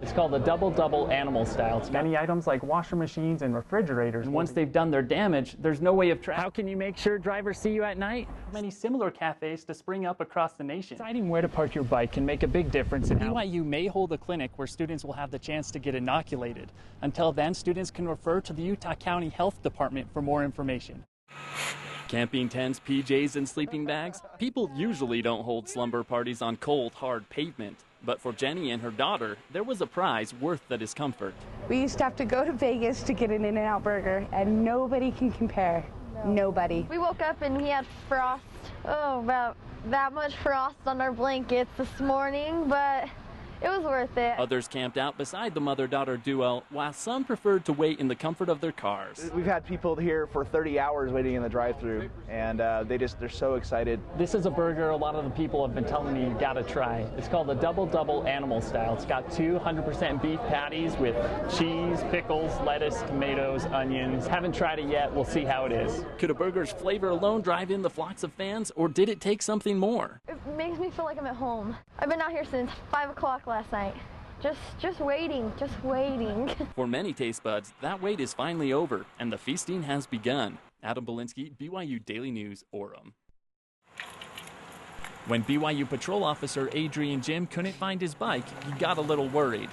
It's called a double-double animal style. It's many items like washer machines and refrigerators. And once they've done their damage, there's no way of tracking. How can you make sure drivers see you at night? Many similar cafes to spring up across the nation. Deciding where to park your bike can make a big difference in how BYU may hold a clinic where students will have the chance to get inoculated. Until then, students can refer to the Utah County Health Department for more information. Camping tents, PJs, and sleeping bags? People usually don't hold slumber parties on cold, hard pavement. But for Jenny and her daughter, there was a prize worth the discomfort. We used to have to go to Vegas to get an In-N-Out burger, and nobody can compare. No. Nobody. We woke up and we had frost. Oh, about that much frost on our blankets this morning, but it was worth it. Others camped out beside the mother-daughter duo, while some preferred to wait in the comfort of their cars. We've had people here for 30 hours waiting in the drive-thru, and they're so excited. This is a burger a lot of the people have been telling me you gotta try. It's called the double-double animal style. It's got 200% beef patties with cheese, pickles, lettuce, tomatoes, onions. Haven't tried it yet. We'll see how it is. Could a burger's flavor alone drive in the flocks of fans, or did it take something more? It makes me feel like I'm at home. I've been out here since 5 o'clock last night. Just waiting. For many taste buds, that wait is finally over, and the feasting has begun. Adam Belinsky, BYU Daily News, Orem. When BYU patrol officer Adrian Jim couldn't find his bike, he got a little worried.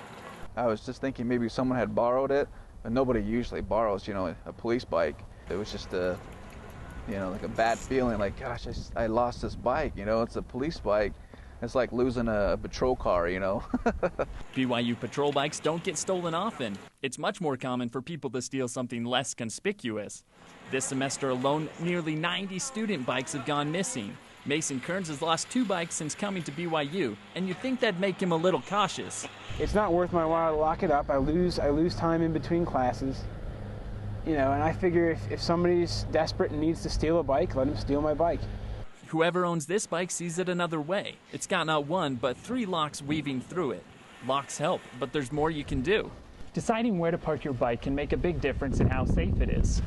I was just thinking maybe someone had borrowed it, but nobody usually borrows, a police bike. It was just like a bad feeling, like, gosh, I lost this bike, it's a police bike. It's like losing a patrol car, BYU patrol bikes don't get stolen often. It's much more common for people to steal something less conspicuous. This semester alone, nearly 90 student bikes have gone missing. Mason Kearns has lost 2 bikes since coming to BYU, and you'd think that'd make him a little cautious. It's not worth my while to lock it up. I lose time in between classes. And I figure if somebody's desperate and needs to steal a bike, let them steal my bike. Whoever owns this bike sees it another way. It's got not 1, but 3 locks weaving through it. Locks help, but there's more you can do. Deciding where to park your bike can make a big difference in how safe it is.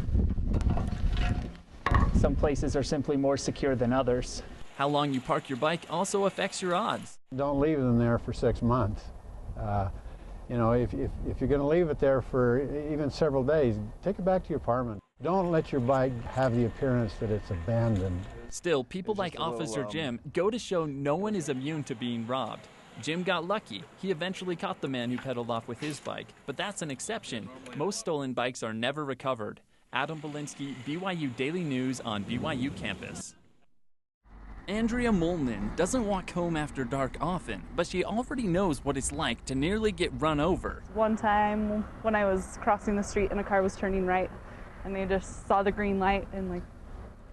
Some places are simply more secure than others. How long you park your bike also affects your odds. Don't leave them there for 6 months. If you're going to leave it there for even several days, take it back to your apartment. Don't let your bike have the appearance that it's abandoned. Still, people like Officer Jim go to show no one is immune to being robbed. Jim got lucky. He eventually caught the man who pedaled off with his bike, but that's an exception. Most stolen bikes are never recovered. Adam Belinsky, BYU Daily News on BYU campus. Andrea Molnan doesn't walk home after dark often, but she already knows what it's like to nearly get run over. One time when I was crossing the street and a car was turning right, and they just saw the green light and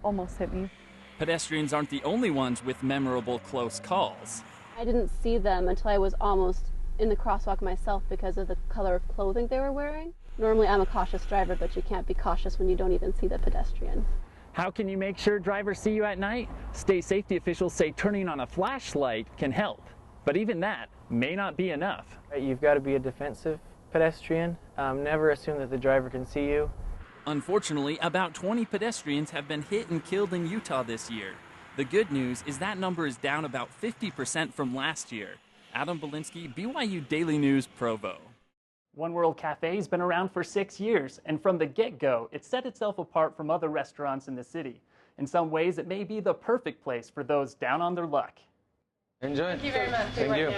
almost hit me. Pedestrians aren't the only ones with memorable close calls. I didn't see them until I was almost in the crosswalk myself because of the color of clothing they were wearing. Normally I'm a cautious driver, but you can't be cautious when you don't even see the pedestrian. How can you make sure drivers see you at night? State safety officials say turning on a flashlight can help, but even that may not be enough. You've got to be a defensive pedestrian. Never assume that the driver can see you. Unfortunately, about 20 pedestrians have been hit and killed in Utah this year. The good news is that number is down about 50% from last year. Adam Belinsky, BYU Daily News, Provo. One World Cafe has been around for 6 years, and from the get-go, it set itself apart from other restaurants in the city. In some ways, it may be the perfect place for those down on their luck. Enjoy. Thank you very much. Thank you.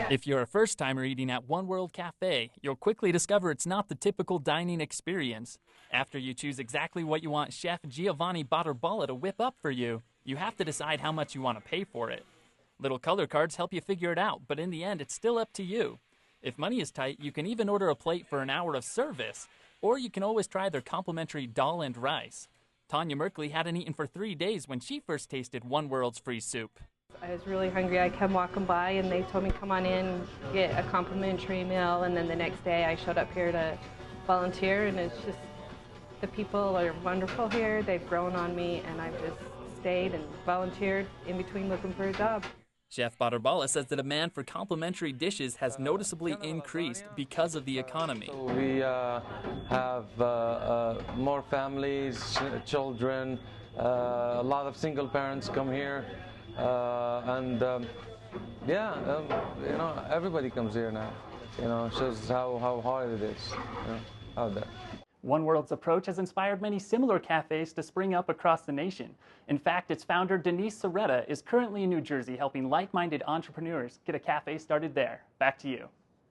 If you're a first-timer eating at One World Cafe, you'll quickly discover it's not the typical dining experience. After you choose exactly what you want Chef Giovanni Batterballa to whip up for you, you have to decide how much you want to pay for it. Little color cards help you figure it out, but in the end, it's still up to you. If money is tight, you can even order a plate for an hour of service, or you can always try their complimentary dal and rice. Tanya Merkley hadn't eaten for 3 days when she first tasted One World's free soup. I was really hungry. I kept walking by and they told me come on in, get a complimentary meal, and then the next day I showed up here to volunteer, and it's just, the people are wonderful here. They've grown on me, and I've just stayed and volunteered in between looking for a job. Chef Batterballa says the demand for complimentary dishes has noticeably increased because of the economy. We have more families, children, a lot of single parents come here, everybody comes here now. You know, shows how hard it is, you know, out there. One World's approach has inspired many similar cafes to spring up across the nation. In fact, its founder, Denise Soretta, is currently in New Jersey helping like-minded entrepreneurs get a cafe started there. Back to you.